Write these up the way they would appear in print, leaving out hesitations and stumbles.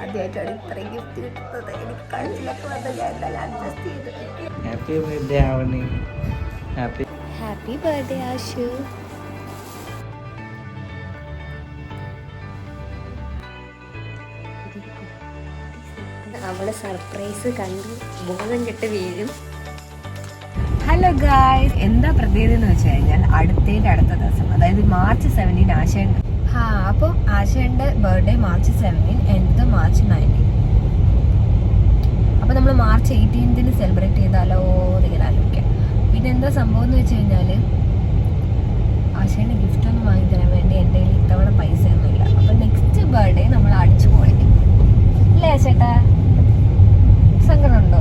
ആദ്യമായിട്ടാണ് ഇത്രയും ഗിഫ്റ്റ് കിട്ടുന്നത്. എനിക്ക് കഴുത്തിലൊക്കെ വന്ന് ഞാൻ എന്തായാലും അഡ്ജസ്റ്റ് ചെയ്ത്. Happy birthday Avani. Happy birthday ആശു. അവള് സർപ്രൈസ് കണ്ട് ബോധം കെട്ട് വീഴും. ഹലോ ഗായ്സ്, എന്താ പ്രത്യേകത എന്ന് വെച്ച് കഴിഞ്ഞാൽ അടുത്ത ദിവസം, അതായത് March 17 ആശയുണ്ട്. അപ്പോൾ ആശയുടെ ബർത്ത്ഡേ March 17, എൻ്റെ March 19. അപ്പോൾ നമ്മൾ March 18 സെലിബ്രേറ്റ് ചെയ്താലോ എന്നിങ്ങനെ ആലോചിക്കാം. പിന്നെ എന്താ സംഭവം എന്ന് വെച്ച് കഴിഞ്ഞാൽ ആശയുടെ ഗിഫ്റ്റ് ഒന്നും വാങ്ങിത്തരാൻ വേണ്ടി എൻ്റെ കയ്യിൽ ഇത്തവണ പൈസ ഒന്നുമില്ല. അപ്പോൾ നെക്സ്റ്റ് ബർത്ത്ഡേ നമ്മൾ അടിച്ചു പൊളിക്കും അല്ലേ ചേട്ടാ? സങ്കടമുണ്ടോ?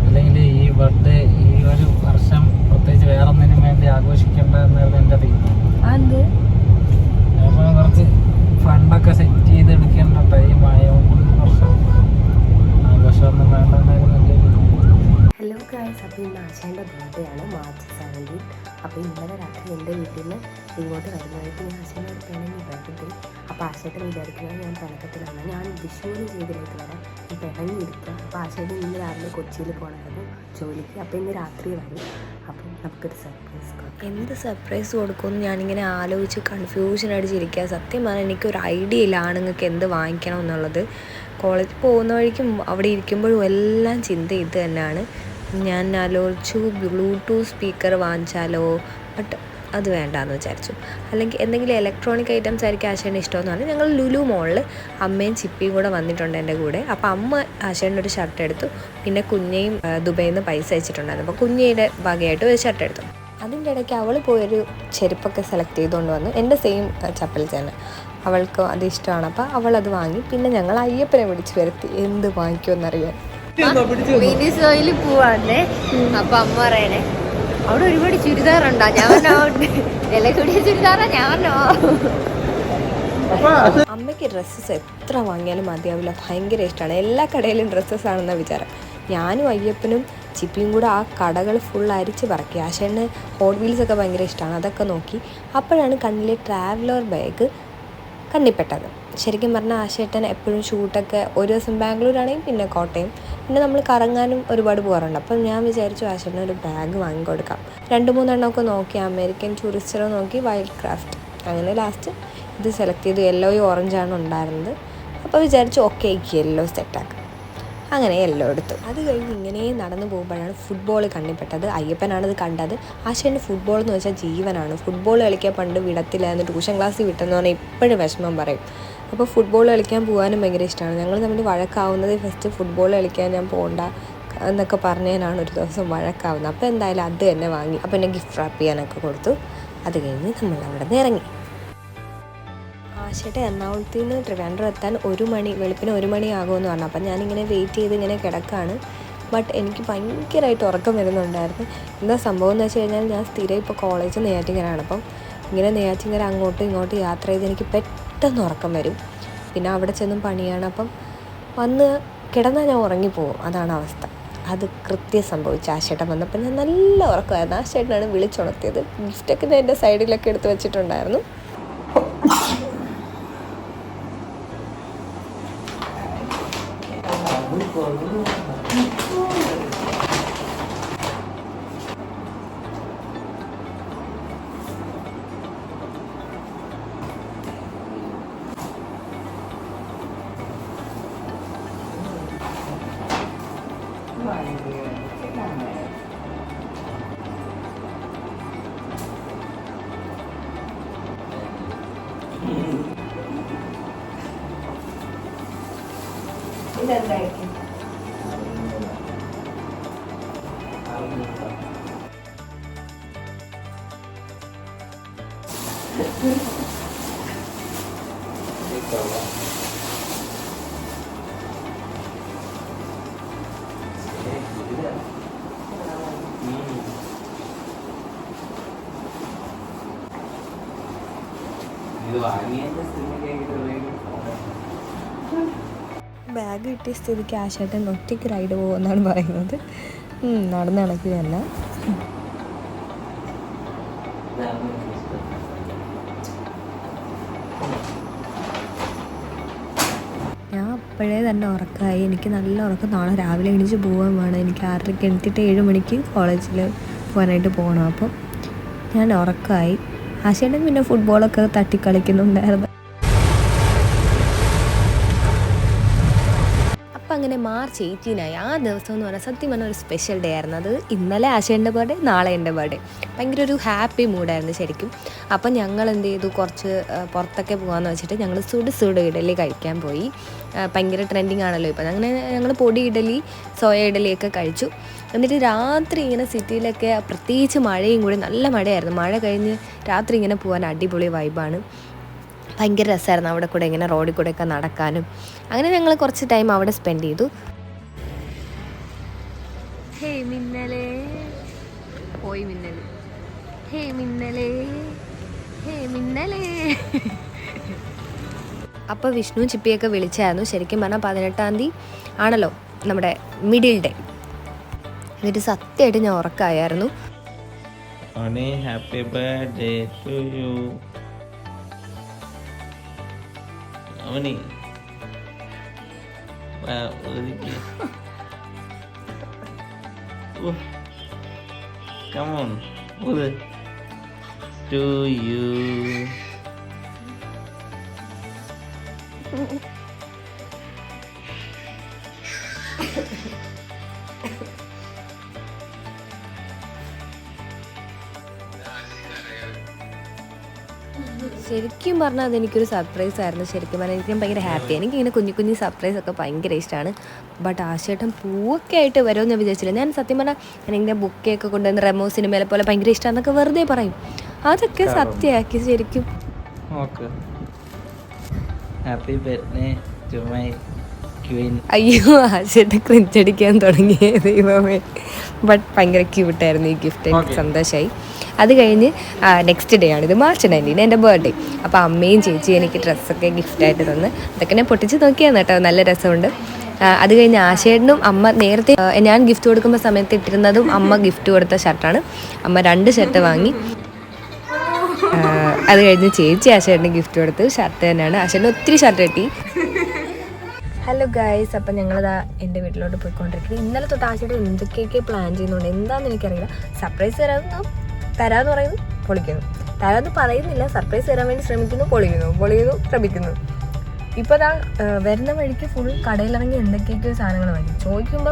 അല്ലെങ്കിൽ ഈ ബർത്ത്ഡേ ഈ ഒരു വർഷം പ്രത്യേകിച്ച് വേറെ ഒന്നിനും വേണ്ടി ആഘോഷിക്കേണ്ട എന്നായിരുന്നു എൻ്റെ തീരുമാനം. അത് കുറച്ച് ഫണ്ടൊക്കെ സെറ്റ് ചെയ്തെടുക്കേണ്ട ടൈം ആയതുകൊണ്ട് വർഷം ആഘോഷമൊന്നും വേണ്ടെന്നായിരുന്നു എൻ്റെ തീരുമാനം. ഹലോ ഗായ്സ്, അപ്പോൾ ഇന്ന് ആശാൻ്റെ ബർത്ത്ഡേ ആണ് March 17. അപ്പോൾ ഇന്നലെ രാത്രി എൻ്റെ വീട്ടിൽ നിന്ന് ഇങ്ങോട്ട് വരുന്നതായിട്ട് ഞാൻ ആശാനോട് പിണങ്ങി ബർത്ത്ഡേ. അപ്പോൾ ആശായിട്ട് വിചാരിക്കുന്നത് ഞാൻ പിണക്കത്തിലാണ്, ഞാൻ വിഷുവിന് ചെയ്തിലേക്ക് വരാം, ഈ പിണങ്ങിയിരിക്കുക. അപ്പോൾ ആശായിട്ട് ഇന്ന് രാവിലെ കൊച്ചിയിൽ പോകണമായിരുന്നു ജോലിക്ക്. അപ്പോൾ ഇന്ന് രാത്രി വരും. അപ്പം നമുക്കൊരു സർപ്രൈസ് കൊടുക്കാം. എന്ത് സർപ്രൈസ് കൊടുക്കുമെന്ന് ഞാനിങ്ങനെ ആലോചിച്ച് കൺഫ്യൂഷൻ അടിച്ചിരിക്കുക. സത്യം പറഞ്ഞാൽ എനിക്കൊരു ഐഡിയ ഇല്ല ആണുങ്ങൾക്ക് എന്ത് വാങ്ങിക്കണം എന്നുള്ളത്. കോളേജിൽ പോകുന്ന വഴിക്കും അവിടെ ഇരിക്കുമ്പോഴും എല്ലാം ചിന്ത ഇത് തന്നെയാണ്. ഞാൻ ആലോചിച്ചു ബ്ലൂടൂത്ത് സ്പീക്കർ വാങ്ങിച്ചാലോ, ബട്ട് അത് വേണ്ടാന്ന് വിചാരിച്ചു. അല്ലെങ്കിൽ എന്തെങ്കിലും ഇലക്ട്രോണിക് ഐറ്റംസ് ആയിരിക്കും ആശേൻ്റെ ഇഷ്ടമെന്ന് പറഞ്ഞാൽ ഞങ്ങൾ ലുലു മോളിൽ അമ്മയും ചിപ്പിയും കൂടെ വന്നിട്ടുണ്ട് എൻ്റെ കൂടെ. അപ്പോൾ അമ്മ ആശേൻ്റെ ഒരു ഷർട്ട് എടുത്തു, പിന്നെ കുഞ്ഞയും ദുബൈയിൽ നിന്ന് പൈസ അയച്ചിട്ടുണ്ടായിരുന്നു. അപ്പോൾ കുഞ്ഞയുടെ ഭാഗമായിട്ട് ഒരു ഷർട്ട് എടുത്തു. അതിൻ്റെ ഇടയ്ക്ക് അവൾ പോയൊരു ചെരുപ്പൊക്കെ സെലക്ട് ചെയ്തുകൊണ്ട് വന്നു, എൻ്റെ സെയിം ചപ്പൽ തന്നെ. അവൾക്ക് അത് ഇഷ്ടമാണ്. അപ്പോൾ അവളത് വാങ്ങി. പിന്നെ ഞങ്ങൾ അയ്യപ്പനെ വിളിച്ച് വരുത്തി എന്ത് വാങ്ങിക്കുമെന്നറിയാൻ. മിനിസോയിൽ പോവാന്നേ. അപ്പൊ അമ്മ പറയണേ അവിടെ ഒരുപാട് ചുരിദാറുണ്ടോ? ഞാൻ പറഞ്ഞോ വില കൂടിയ ചുരിദാറാ. ഞാൻ പറഞ്ഞോ അമ്മയ്ക്ക് ഡ്രസ്സസ് എത്ര വാങ്ങിയാലും മതിയാവില്ല, ഭയങ്കര ഇഷ്ടമാണ്. എല്ലാ കടയിലും ഡ്രസ്സസ് ആണെന്ന വിചാരം. ഞാനും അയ്യപ്പനും ചിപ്പിയും കൂടെ ആ കടകൾ ഫുൾ അരിച്ച് പറക്കി. ആശേന് ഹോട്ട് വീൽസൊക്കെ ഭയങ്കര ഇഷ്ടമാണ്, അതൊക്കെ നോക്കി. അപ്പോഴാണ് കണ്ണിലെ ട്രാവലർ ബാഗ് കണ്ണിപ്പെട്ടത്. ശരിക്കും പറഞ്ഞാൽ ആശേട്ടൻ എപ്പോഴും ഷൂട്ടൊക്കെ ഒരു ദിവസം ബാംഗ്ലൂരാണെങ്കിൽ പിന്നെ കോട്ടയം, പിന്നെ നമ്മൾ കറങ്ങാനും ഒരുപാട് പോകാറുണ്ട്. അപ്പം ഞാൻ വിചാരിച്ചു ആശേട്ടന് ഒരു ബാഗ് വാങ്ങിക്കൊടുക്കാം. 2-3 എണ്ണമൊക്കെ നോക്കി, അമേരിക്കൻ ടൂറിസ്റ്ററെ നോക്കി, വൈൽഡ് ക്രാഫ്റ്റ്, അങ്ങനെ ലാസ്റ്റ് ഇത് സെലക്ട് ചെയ്തു. യെല്ലോയും ഓറഞ്ചാണ് ഉണ്ടായിരുന്നത്. അപ്പോൾ വിചാരിച്ചു ഓക്കെ യെല്ലോ സെറ്റാക്കാം. അങ്ങനെ യെല്ലോ എടുത്തു. അത് കഴിഞ്ഞ് ഇങ്ങനെ നടന്നു പോകുമ്പോഴാണ് ഫുട്ബോൾ കണ്ണിപ്പെട്ടത്. അയ്യപ്പനാണത് കണ്ടത്. ആശേൻ്റെ ഫുട്ബോൾ എന്ന് വെച്ചാൽ ജീവനാണ്. ഫുട്ബോൾ കളിക്കാൻ പണ്ട് വിടത്തില്ലായിരുന്നു, ട്യൂഷൻ ക്ലാസ്സിൽ വിട്ടെന്ന് പറഞ്ഞാൽ ഇപ്പോഴും വിഷമം പറയും. അപ്പോൾ ഫുട്ബോൾ കളിക്കാൻ പോകാനും ഭയങ്കര ഇഷ്ടമാണ്. ഞങ്ങൾ തമ്മിൽ വഴക്കാവുന്നത് ഫസ്റ്റ് ഫുട്ബോൾ കളിക്കാൻ ഞാൻ പോകണ്ട എന്നൊക്കെ പറഞ്ഞതിനാണ് ഒരു ദിവസം വഴക്കാവുന്നത്. അപ്പോൾ എന്തായാലും അത് തന്നെ വാങ്ങി. അപ്പോൾ എന്നെ ഗിഫ്റ്റ് റാപ്പ് ചെയ്യാനൊക്കെ കൊടുത്തു. അത് കഴിഞ്ഞ് നമ്മൾ അവിടെ നിന്ന് ഇറങ്ങി. ആശയുടെ എറണാകുളത്ത് നിന്ന് ട്രിവാൻഡ്രം എത്താൻ വെളുപ്പിന് 1 മണി ആകുമെന്ന് പറഞ്ഞു. അപ്പം ഞാനിങ്ങനെ വെയിറ്റ് ചെയ്ത് ഇങ്ങനെ കിടക്കുകയാണ്. ബട്ട് എനിക്ക് ഭയങ്കരമായിട്ട് ഉറക്കം വരുന്നുണ്ടായിരുന്നു. എന്താ സംഭവം എന്ന് വെച്ച് കഴിഞ്ഞാൽ ഞാൻ സ്ഥിരം ഇപ്പോൾ കോളേജ് നെയ്യാറ്റിൻകരയാണ്. അപ്പം ഇങ്ങനെ നെയ്യാറ്റിൻകര അങ്ങോട്ടും ഇങ്ങോട്ടും യാത്ര ചെയ്ത് എനിക്ക് പെട്ടെന്ന് ഉറക്കം വരും. പിന്നെ അവിടെ ചെന്നും പണിയാണ്. അപ്പം വന്ന് കിടന്നാൽ ഞാൻ ഉറങ്ങിപ്പോകും, അതാണ് അവസ്ഥ. അത് കൃത്യം സംഭവിച്ചു. ആശേട്ടൻ വന്നപ്പോൾ ഞാൻ നല്ല ഉറക്കമായിരുന്നു. ആശേട്ടനാണ് വിളിച്ചുണർത്തിയത്. ഗിഫ്റ്റൊക്കെ ഞാൻ എൻ്റെ സൈഡിലൊക്കെ എടുത്ത് വെച്ചിട്ടുണ്ടായിരുന്നു. ഇതെന്തായിരിക്കും? ബാഗ് കിട്ടിയ സ്ഥിതിക്ക് ആശേട്ടൻ ഒറ്റയ്ക്ക് റൈഡ് പോകുമെന്നാണ് പറയുന്നത്. നടന്ന് നടക്കുകയല്ല. അപ്പോഴേ തന്നെ ഉറക്കമായി. എനിക്ക് നല്ല ഉറക്കം. നാളെ രാവിലെ എണീച്ച് പോകാൻ വേണം. എനിക്ക് 6:30 എണീറ്റിട്ട് 7 മണിക്ക് കോളേജിൽ പോകാനായിട്ട് പോകണം. അപ്പം ഞാൻ ഉറക്കമായി. ആശേട്ടൻ പിന്നെ ഫുട്ബോളൊക്കെ തട്ടിക്കളിക്കുന്നുണ്ടായിരുന്നു. അപ്പം അങ്ങനെ March 18 ആ ദിവസം എന്ന് പറഞ്ഞാൽ സത്യം പറഞ്ഞാൽ ഒരു സ്പെഷ്യൽ ഡേ ആയിരുന്നു. അത് ഇന്നലെ ആശേൻ്റെ ബർത്ത്ഡേ, നാളെ എൻ്റെ ബർത്ത്ഡേ. ഭയങ്കര ഒരു ഹാപ്പി മൂഡായിരുന്നു ശരിക്കും. അപ്പം ഞങ്ങൾ എന്ത് ചെയ്തു, കുറച്ച് പുറത്തൊക്കെ പോകാമെന്ന് വെച്ചിട്ട് ഞങ്ങൾ സുട് ഇഡലി കഴിക്കാൻ പോയി. ഭയങ്കര ട്രെൻഡിങ് ആണല്ലോ ഇപ്പം. അങ്ങനെ ഞങ്ങൾ പൊടി ഇഡലി, സോയ ഇഡലിയൊക്കെ കഴിച്ചു. എന്നിട്ട് രാത്രി ഇങ്ങനെ സിറ്റിയിലൊക്കെ പ്രത്യേകിച്ച് മഴയും കൂടി, നല്ല മഴയായിരുന്നു. മഴ കഴിഞ്ഞ് രാത്രി ഇങ്ങനെ പോകാൻ അടിപൊളി വൈബാണ്. ഭയങ്കര രസമായിരുന്നു അവിടെ കൂടെ ഇങ്ങനെ റോഡിൽ കൂടെയൊക്കെ നടക്കാനും. അങ്ങനെ ഞങ്ങൾ കുറച്ച് ടൈം അവിടെ സ്പെൻഡ് ചെയ്തു. ഹേ മിന്നലേ പോയി മിന്നൽ, ഹേ മിന്നലേ, ഹേ മിന്നലേ. അപ്പോൾ വിഷ്ണു ചിപ്പിയൊക്കെ വിളിച്ചായിരുന്നു. ശരിക്കും പറഞ്ഞാൽ 18-ാം തീയതി ആണല്ലോ നമ്മുടെ മിഡിൽ ഡേ. എന്നിട്ട് സത്യമായിട്ട് ഞാൻ ഉറക്കമായിരുന്നു. Happy birthday to you. Avani come on to you. ശരിക്കും പറഞ്ഞാൽ അതെനിക്കൊരു സർപ്രൈസ് ആയിരുന്നു. ശരിക്കും പറഞ്ഞാൽ എനിക്കും ഭയങ്കര ഹാപ്പി. എനിക്കിങ്ങനെ കുഞ്ഞു സർപ്രൈസൊക്കെ ഭയങ്കര ഇഷ്ടമാണ്. ബട്ട് ആശേട്ടൻ പൂവൊക്കെ ആയിട്ട് വരുമെന്ന് ഞാൻ വിചാരിച്ചില്ല. ഞാൻ സത്യം പറഞ്ഞാൽ ഞാനിങ്ങനെ ബുക്കെയൊക്കെ കൊണ്ടുവന്ന് റെമോ സിനിമയിലെ പോലെ ഭയങ്കര ഇഷ്ടമാണെന്നൊക്കെ വെറുതെ പറയും. അതൊക്കെ സത്യമാക്കി ശരിക്കും. Happy birthday to my queen. അയ്യോ, ആശേട്ടൻ ക്രിഞ്ചടിക്കാൻ തുടങ്ങിയ ദൈവമേ. ബട്ട് ഭയങ്കര ക്യൂട്ടായിരുന്നു ഈ ഗിഫ്റ്റ്. എനിക്ക് സന്തോഷമായി. അത് കഴിഞ്ഞ് നെക്സ്റ്റ് ഡേ ആണിത്, March 19 എൻ്റെ ബർത്ത്ഡേ. അപ്പോൾ അമ്മയും ചേച്ചിയും എനിക്ക് ഡ്രസ്സൊക്കെ ഗിഫ്റ്റായിട്ട് തന്ന്. അതൊക്കെ ഞാൻ പൊട്ടിച്ച് നോക്കിയാണ് കേട്ടോ, നല്ല രസമുണ്ട്. അത് കഴിഞ്ഞ് ആശേട്ടനും അമ്മ നേരത്തെ ഞാൻ ഗിഫ്റ്റ് കൊടുക്കുമ്പോൾ സമയത്ത് ഇട്ടിരുന്നതും അമ്മ ഗിഫ്റ്റ് കൊടുത്ത ഷർട്ടാണ്. അമ്മ 2 ഷർട്ട് വാങ്ങി. അത് കഴിഞ്ഞ് ചേച്ചി ആശേട്ടന് ഗിഫ്റ്റ് കൊടുത്ത് ഷർട്ട് തന്നെയാണ്. ആശേട്ടന് ഒത്തിരി ഷർട്ട് കിട്ടി. ഹലോ ഗൈസ്, അപ്പം ഞങ്ങളിതാ എൻ്റെ വീട്ടിലോട്ട് പോയിക്കൊണ്ടിരിക്കുന്നത്. ഇന്നലെ തൊട്ട് ആശേട്ടൻ എന്തൊക്കെയൊക്കെ പ്ലാൻ ചെയ്യുന്നുണ്ട്, എന്താണെന്ന് എനിക്കറിയില്ല. സർപ്രൈസ് തരാമെന്ന് പറയുന്നു, പൊളിക്കുന്നു. തരാമെന്ന് പറയുന്നില്ല, സർപ്രൈസ് തരാൻ വേണ്ടി ശ്രമിക്കുന്നു, പൊളിക്കുന്നു, ശ്രമിക്കുന്നു. ഇപ്പോൾ ദാ വരുന്ന വഴിക്ക് ഫുൾ കടയിലിറങ്ങി എന്തൊക്കെയൊക്കെ സാധനങ്ങൾ വാങ്ങി. ചോദിക്കുമ്പോൾ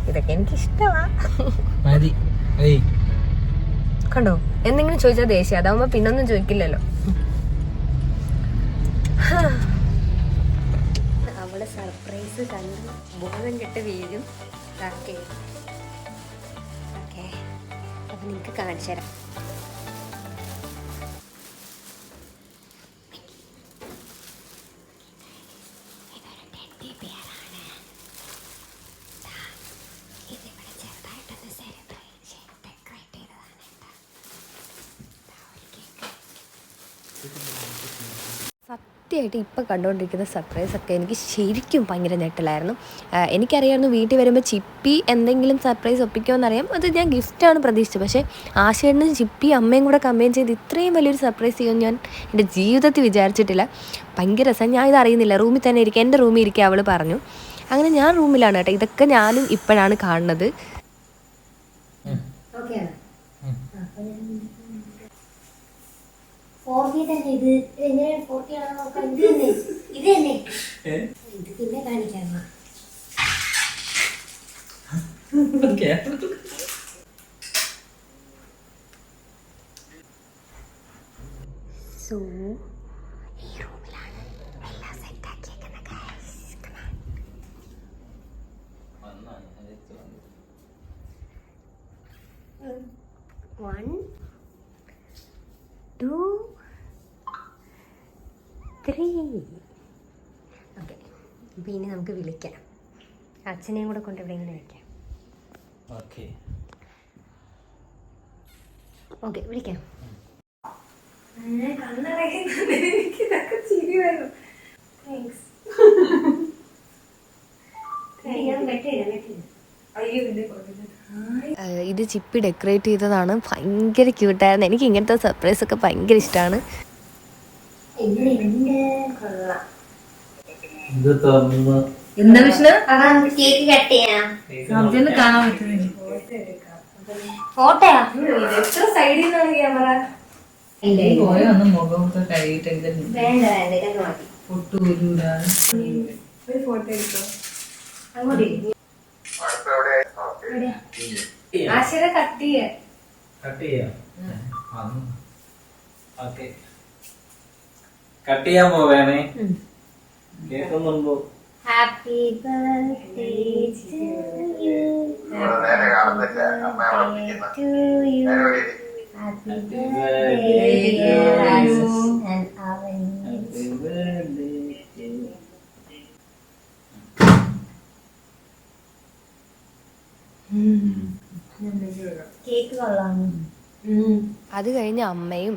ഇതൊക്കെ എനിക്കിഷ്ടമാണ്. കണ്ടോ, എന്തെങ്കിലും ചോദിച്ചാൽ ദേഷ്യം. അതാവുമ്പോ പിന്നൊന്നും ചോദിക്കില്ലല്ലോ. അവള് സർപ്രൈസ് കണ്ട് ബോധം കെട്ട് വീഴും. അപ്പൊ നിങ്ങക്ക് കാണിച്ചു തരാം. സത്യമായിട്ട് ഇപ്പം കണ്ടുകൊണ്ടിരിക്കുന്ന സർപ്രൈസൊക്കെ എനിക്ക് ശരിക്കും ഭയങ്കര ഞെട്ടലായിരുന്നു. എനിക്കറിയാമായിരുന്നു വീട്ടിൽ വരുമ്പോൾ ചിപ്പി എന്തെങ്കിലും സർപ്രൈസ് ഒപ്പിക്കുമെന്നറിയാം. അത് ഞാൻ ഗിഫ്റ്റാണ് പ്രതീക്ഷിച്ചത്. പക്ഷേ ആശേട്ടനും ചിപ്പി അമ്മയും കൂടെ കമ്പൈൻ ചെയ്ത് ഇത്രയും വലിയൊരു സർപ്രൈസ് ചെയ്യുമെന്ന് ഞാൻ എൻ്റെ ജീവിതത്തിൽ വിചാരിച്ചിട്ടില്ല. ഭയങ്കര രസം. ഞാൻ ഇതറിയുന്നില്ല, റൂമിൽ തന്നെ ഇരിക്കുക, എൻ്റെ റൂമിൽ ഇരിക്കുക അവൾ പറഞ്ഞു. അങ്ങനെ ഞാൻ റൂമിലാണ് കേട്ടോ. ഇതൊക്കെ ഞാനും ഇപ്പോഴാണ് കാണുന്നത്. ഇത് പിന്നെ കാണിക്കാം. സോ ഈ റൂമിലാണ് എല്ലാം സെറ്റ് ആക്കിയേക്കുന്നത്. 1 2 3. ഓക്കെ, അപ്പം ഇനി നമുക്ക് വിളിക്കാം. അച്ഛനെയും കൂടെ കൊണ്ട് എവിടെയെങ്കിലും വിളിക്കാം. ഓക്കെ, വിളിക്കാം. ഇത് ചിപ്പി ഡെക്കറേറ്റ് ചെയ്തതാണ്. ഭയങ്കര ക്യൂട്ടായിരുന്നു. എനിക്ക് ഇങ്ങനത്തെ സർപ്രൈസൊക്കെ ഭയങ്കര ഇഷ്ടമാണ്. ഇത് തുറന്ന് എന്താ വിഷ്ണു കേക്ക് കട്ട് ചെയ്യാം. അർജുന് കാണാൻ പറ്റുന്നില്ല. ഫോട്ടോയാ? എത്ര സൈഡിൽ നിന്നാണ് ക്യാമറ? പോയി വന്ന് മുഖമൊക്കെ കഴുകിട്ടെങ്കിലും വേണ്ട വേണ്ട ഇതൊക്കെ മതി. പൊട്ടുകൂടാതെ ഒരു ഫോട്ടോ എടുത്തോ. അങ്ങോട്ട് ഇരി. ആശയുടെ കട്ട് ചെയ്യാൻ. കട്ട് ചെയ്യാം. ഓക്കെ, കട്ട് ചെയ്യാൻ പോവേണേ. കേൾക്കുന്നുണ്ടോ? Happy birthday to you. To you. Happy birthday dear Ashish and Avani. Cake കൊള്ളാമോ? അത് കഴിഞ്ഞ് അമ്മയും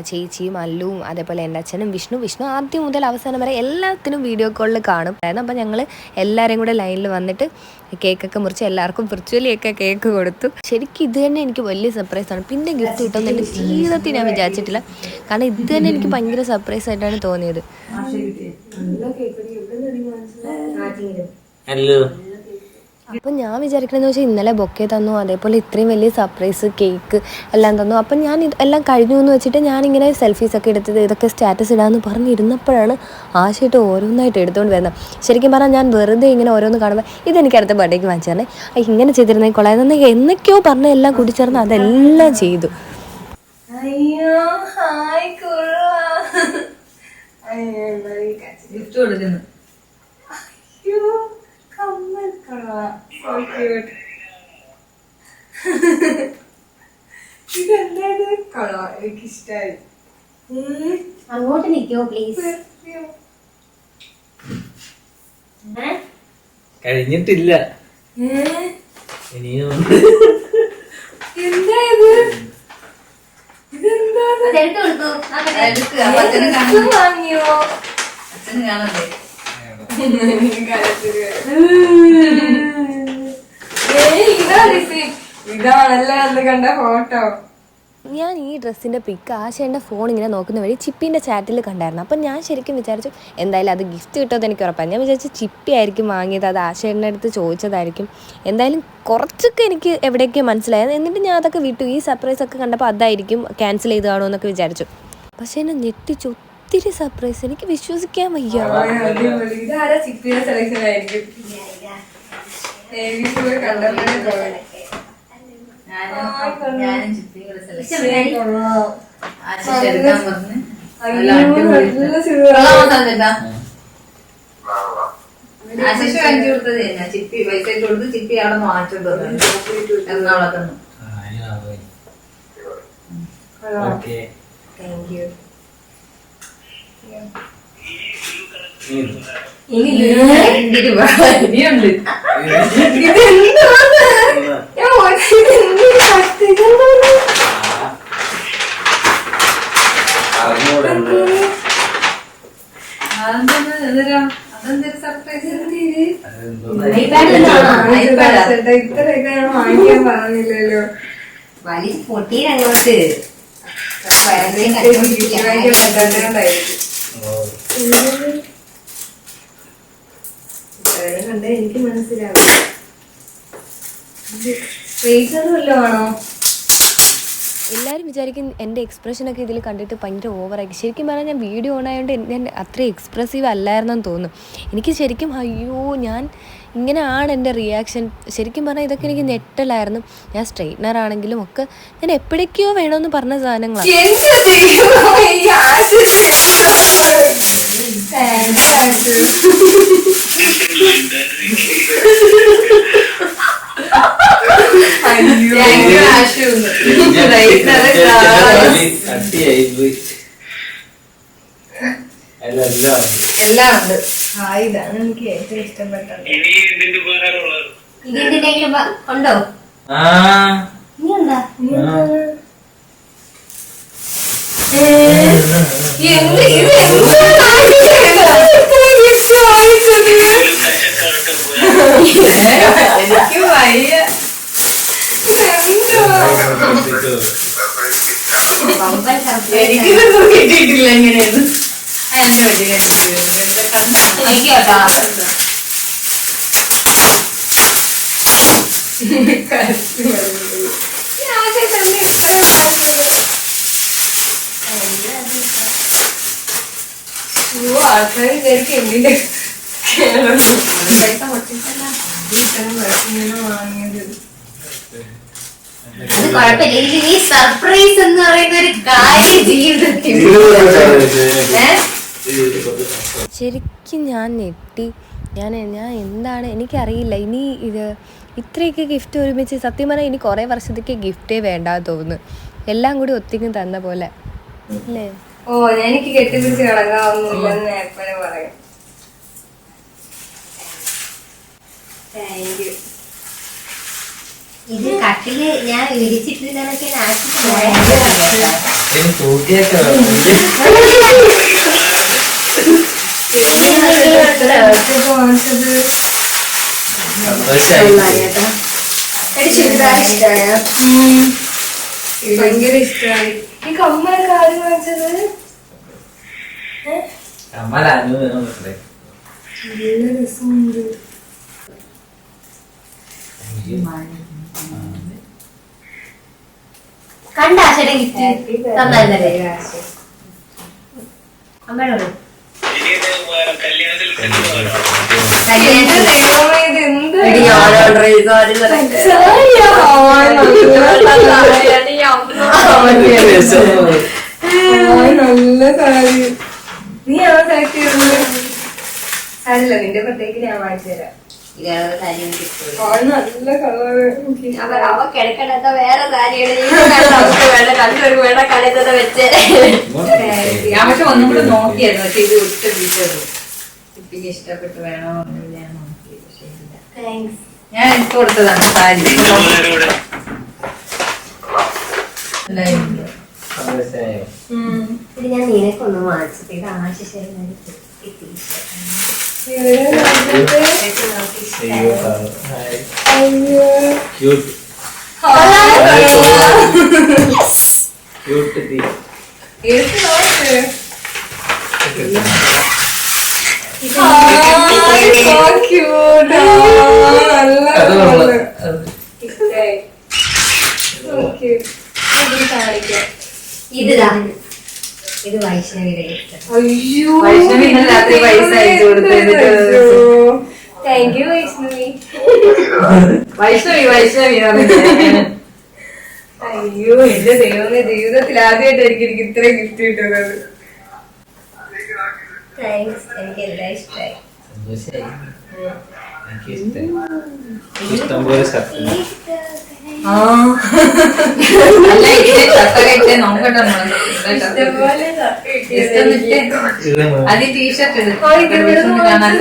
ചേച്ചിയും അല്ലുവും അതേപോലെ എൻ്റെ അച്ഛനും വിഷ്ണു ആദ്യം മുതൽ അവസാനം വരെ എല്ലാത്തിനും വീഡിയോ കോളിൽ കാണും. അപ്പം ഞങ്ങൾ എല്ലാവരെയും കൂടെ ലൈനിൽ വന്നിട്ട് കേക്കൊക്കെ മുറിച്ച് എല്ലാവർക്കും വിർച്വലിയൊക്കെ കേക്ക് കൊടുത്തു. ശരിക്കും ഇത് തന്നെ എനിക്ക് വലിയ സർപ്രൈസാണ്. പിന്നെ ഗിഫ്റ്റ് കിട്ടുമെന്ന് എൻ്റെ ജീവിതത്തിൽ ഞാൻ വിചാരിച്ചിട്ടില്ല. കാരണം ഇത് തന്നെ എനിക്ക് ഭയങ്കര സർപ്രൈസ് ആയിട്ടാണ് തോന്നിയത്. അപ്പം ഞാൻ വിചാരിക്കണമെന്ന് വെച്ചാൽ ഇന്നലെ ബൊക്കെ തന്നു, അതേപോലെ ഇത്രയും വലിയ സർപ്രൈസ് കേക്ക് എല്ലാം തന്നു. അപ്പം ഞാൻ എല്ലാം കഴിഞ്ഞു എന്ന് വെച്ചിട്ട് ഞാനിങ്ങനെ സെൽഫീസൊക്കെ എടുത്തത് ഇതൊക്കെ സ്റ്റാറ്റസ് ഇടാമെന്ന് പറഞ്ഞിരുന്നപ്പോഴാണ് ആശയിട്ട് ഓരോന്നായിട്ട് എടുത്തുകൊണ്ട് വരുന്നത്. ശരിക്കും പറഞ്ഞാൽ ഞാൻ വെറുതെ ഇങ്ങനെ ഓരോന്ന് കാണുമ്പോൾ ഇതെനിക്ക് അടുത്ത ബർത്ത്ഡേക്ക് വാങ്ങിച്ചു തരണേ, ഇങ്ങനെ ചെയ്തിരുന്നേ കൊള്ളാമെന്ന് എന്നൊക്കെയോ പറഞ്ഞ എല്ലാം കൂടിച്ചേർന്ന് അതെല്ലാം ചെയ്തു. അയ്യോ ഹായ് ഗിഫ്റ്റ് കൊടുക്കുന്നു. ഇതെന്തായത് കളോ? എനിക്കിഷ്ടായി. അങ്ങോട്ട് നിൽക്കോ പ്ലീസ്. കഴിഞ്ഞിട്ടില്ല, ഇനിയും എന്താ ഇത്? ഇതെന്താ? അതെടുത്ത് കൊടുത്തു. വാങ്ങിയോ? അച്ഛന് കാണണ്ടേ? ഇതാണല്ലേ അന്ന് കണ്ട ഫോട്ടോ. ഞാൻ ഈ ഡ്രസ്സിൻ്റെ പിക്ക് ആശേൻ്റെ ഫോൺ ഇങ്ങനെ നോക്കുന്ന വഴി ചിപ്പിൻ്റെ ചാറ്റിൽ കണ്ടായിരുന്നു. അപ്പം ഞാൻ ശരിക്കും വിചാരിച്ചു എന്തായാലും അത് ഗിഫ്റ്റ് കിട്ടുമെന്ന് എനിക്ക് ഉറപ്പാണ്. ഞാൻ വിചാരിച്ചു ചിപ്പി ആയിരിക്കും വാങ്ങിയത്, അത് ആശേൻ്റെ അടുത്ത് ചോദിച്ചതായിരിക്കും. എന്തായാലും കുറച്ചൊക്കെ എനിക്ക് എവിടെയൊക്കെ മനസ്സിലായത്. എന്നിട്ട് ഞാൻ അതൊക്കെ വിട്ടു. ഈ സർപ്രൈസൊക്കെ കണ്ടപ്പോൾ അതായിരിക്കും ക്യാൻസൽ ചെയ്ത് കാണുമോ എന്നൊക്കെ വിചാരിച്ചു. പക്ഷേ എന്നെ ഞെട്ടിച്ചു. ഒത്തിരി സർപ്രൈസ്, എനിക്ക് വിശ്വസിക്കാൻ വയ്യ. ഇതാരാ ചിപ്പിയുടെ സെലക്ഷൻ ആയിരിക്കും? ഞാനും ചിപ്പിയും കൂടെ സെലക്ട് ആശിഷ് വാങ്ങിച്ചു കൊടുത്തത് തന്നെ. ചിപ്പി പൈസ കൊടുത്ത് ചിപ്പി അവിടെ നിന്ന് വാങ്ങിച്ചോണ്ട് വന്നു എറണാകുളത്തുനിന്ന്. ഇനിയുണ്ട്. അതെന്തൊരു സർപ്രൈസ്. ഇത്രയൊക്കെ വാങ്ങിക്കാൻ പറഞ്ഞില്ലല്ലോ. വലിയ പൊട്ടിയിലങ്ങോട്ട് കണ്ട എനിക്ക് മനസ്സിലാവും. റേസറും വല്ലതും ആണോ? എല്ലാവരും വിചാരിക്കും എൻ്റെ എക്സ്പ്രഷനൊക്കെ ഇതിൽ കണ്ടിട്ട് ഭയങ്കര ഓവറാക്കി. ശരിക്കും പറഞ്ഞാൽ ഞാൻ വീഡിയോ ഓൺ ആയതുകൊണ്ട് ഞാൻ അത്ര എക്സ്പ്രസീവ് അല്ലായിരുന്നെന്ന് തോന്നുന്നു. എനിക്ക് ശരിക്കും അയ്യോ ഞാൻ ഇങ്ങനെയാണ് എൻ്റെ റിയാക്ഷൻ. ശരിക്കും പറഞ്ഞാൽ ഇതൊക്കെ എനിക്ക് ഞെട്ടലായിരുന്നു. ഞാൻ സ്ട്രെയിറ്റ്നർ ആണെങ്കിലും ഒക്കെ ഞാൻ എപ്പോഴേക്കോ വേണമെന്ന് പറഞ്ഞ സാധനങ്ങളാണ്. എല്ലാം ഉണ്ട്. ഇതാണ് എനിക്ക് ഏറ്റവും ഇഷ്ടപ്പെട്ടത്. ഇതിന്റെങ്കിലും ഉണ്ടോ? നീ എന്താ എനിക്ക് വയ്യ. എനിക്കിതൊന്നും കിട്ടിയിട്ടില്ല. എങ്ങനെയാണ് നോക്കിയോട്ടോ. ആൾക്കാർ വിചാരിക്കും എന്തിന്റെ വാങ്ങിയത്. അത് കുഴപ്പമില്ല. ഈ സർപ്രൈസ് എന്ന് പറയുന്ന ഒരു കാര്യം ജീവിതത്തിൽ ശരിക്കും ഞാൻ ഞെട്ടി. ഞാൻ എന്താണ് എനിക്കറിയില്ല. ഇനി ഇത് ഇത്രയൊക്കെ ഗിഫ്റ്റ് ഒരുമിച്ച് സത്യം പറഞ്ഞാൽ ഇനി കുറേ വർഷത്തേക്ക് ഗിഫ്റ്റേ വേണ്ടാന്ന് തോന്നുന്നു. എല്ലാം കൂടി ഒത്തിരി തന്ന പോലെ അല്ലേ? ഓ എനിക്ക് കെട്ടിപ്പിടിച്ച് കിടങ്ങാവുന്നില്ലെന്ന് എപ്പോഴും പറയും. Thank you. ഇത് കട്ടില് ഞാൻ വിരിച്ചിട്ടില്ലെന്നൊക്കെ തൂക്കിയൊക്കെ ഭയങ്കര ഇഷ്ടമായി. ഈ കമ്മലൊക്കെ ആരും വാങ്ങിച്ചത്? കമ്മലാനു നല്ല രസമുണ്ട്. കണ്ട ആശയുടെ ഗിഫ്റ്റ് തന്നല്ലേ അമ്മയോട് നല്ല സാരി. നീ ആ സെലക്ട് ചെയ്തത് സാരില്ല, നിന്റെ പ്രത്യേകിച്ച് ഞാൻ വാങ്ങിച്ചു തരാം. നല്ല കളറ്. അവ കിടക്കണത്ത വേറെ സാരിയാണ് കണ്ടൊരു വേണ്ട കളിയൊക്കെ വെച്ച് ഞാൻ പക്ഷെ ഒന്നും കൂടെ നോക്കിയായിരുന്നു. പക്ഷെ ഇത് ഒറ്റ വീട്ടത് കുട്ടിക്ക് ഇഷ്ടപ്പെട്ട് വേണോ ഒന്നുമില്ല നോക്കിയത്. പക്ഷെ ഇല്ല. ഞാൻ എടുത്തു കൊടുത്തതാണ് സാരി. ഇത് ഞാൻ നിനക്കൊന്നും വാങ്ങിച്ചത്. ഇത് ആശിഷ ഇത് വൈഷ്ണവിയുടെ ഗിഫ്റ്റ്. അയ്യോ, വൈഷ്ണവി ഇന്നലെ രാത്രി പൈസ അയച്ചു കൊടുത്തത്. Thank you Vaishnavi. വൈഷ്ണവി അയ്യോ എന്റെ ദൈവമേ, ജീവിതത്തിൽ ആദ്യമായിട്ടായിരിക്കും എനിക്ക് ഇത്രയും ഗിഫ്റ്റ് കിട്ടുന്നത്. താങ്ക്സ്. എനിക്ക് എല്ലാം ഇഷ്ടമായി. ഇഷ്ടംപോലെ സത്യം. അല്ല ഇതിന്റെ ചത്തകട്ടെ നോക്കട്ടെ. അത് ടീഷർട്ട് നല്ല ക്യൂട്ട്, നല്ല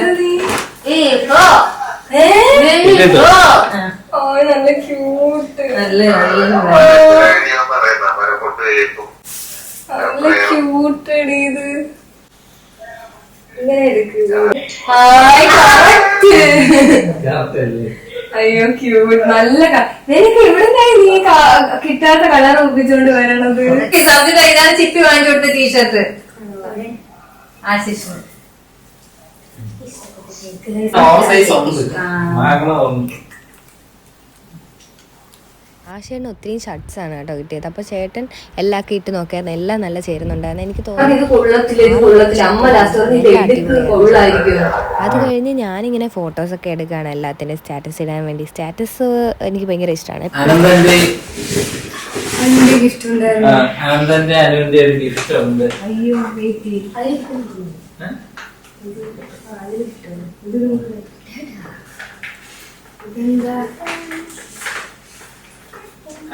നല്ല ക്യൂട്ട് അടി. ഇത് ഇങ്ങനെ എടുക്കുക. അയ്യോ ക്യൂട്ട്, നല്ല നിനക്ക് എവിടുന്നായി നീ കിട്ടാത്ത കളർ ഒപ്പിച്ചോണ്ട് വരണത്? സബ്ജക്ട് ഇതാണ് ചിപ്പി വാങ്ങിച്ചു കൊടുത്ത ടീഷർട്ട് ആശിഷ്. ആശേട്ടന് ഒത്തിരി ഷർട്ട്സ് ആണ് കേട്ടോ കിട്ടിയത്. അപ്പോൾ ചേട്ടൻ എല്ലാം ഇട്ട് നോക്കിയായിരുന്നു, എല്ലാം നല്ല ചേരുന്നുണ്ടായിരുന്നു. എനിക്ക് അത് കഴിഞ്ഞ് ഞാനിങ്ങനെ ഫോട്ടോസൊക്കെ എടുക്കുകയാണ് എല്ലാത്തിൻ്റെ സ്റ്റാറ്റസ് ഇടാൻ വേണ്ടി. സ്റ്റാറ്റസ് എനിക്ക് ഭയങ്കര ഇഷ്ടമാണ്. ആനന്ദന്റെ അനുവിന്റെ ഒരു ഗിഫ്റ്റ് ഉണ്ട്.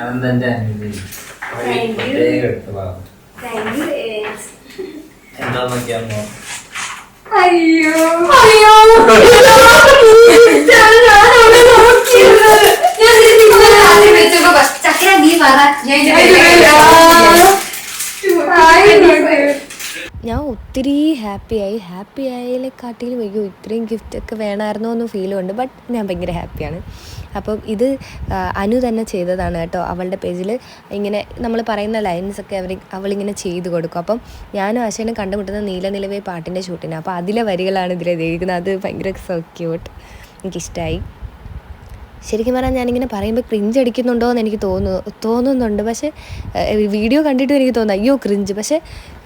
ആനന്ദന്റെ അനുവിന്റെ എന്താ നോക്കിയാന്നോ? അയ്യോ ചക്കര നീ പറ. ഞാൻ ഒത്തിരി ഹാപ്പി ആയതിനെക്കാട്ടിലും അയ്യോ ഇത്രയും ഗിഫ്റ്റൊക്കെ വേണമായിരുന്നോ എന്ന് ഫീലുണ്ട്. ബട്ട് ഞാൻ ഭയങ്കര ഹാപ്പിയാണ്. അപ്പം ഇത് അനു തന്നെ ചെയ്തതാണ് കേട്ടോ. അവളുടെ പേജിൽ ഇങ്ങനെ നമ്മൾ പറയുന്ന ലൈൻസൊക്കെ അവളിങ്ങനെ ചെയ്ത് കൊടുക്കും. അപ്പം ഞാനും ആശയനും കണ്ടുമുട്ടുന്ന നീലനിലവേ പാട്ടിൻ്റെ ഷൂട്ടിന്. അപ്പോൾ അതിലെ വരികളാണ് ഇതിൽ എഴുതിയിരിക്കുന്നത്. അത് ഭയങ്കര സോ ക്യൂട്ട്, എനിക്കിഷ്ടമായി. ശരിക്കും പറഞ്ഞാൽ ഞാനിങ്ങനെ പറയുമ്പോൾ ക്രിഞ്ച് അടിക്കുന്നുണ്ടോ എന്ന് എനിക്ക് തോന്നുന്നുണ്ട്. പക്ഷേ വീഡിയോ കണ്ടിട്ടും എനിക്ക് തോന്നുന്നു അയ്യോ ക്രിഞ്ച്. പക്ഷേ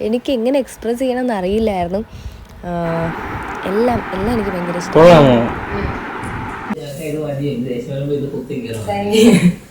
എനിക്ക് എങ്ങനെ എക്സ്പ്രസ് ചെയ്യണമെന്ന് അറിയില്ലായിരുന്നു. എല്ലാം എനിക്ക് ഭയങ്കര ഇഷ്ടമാണ്.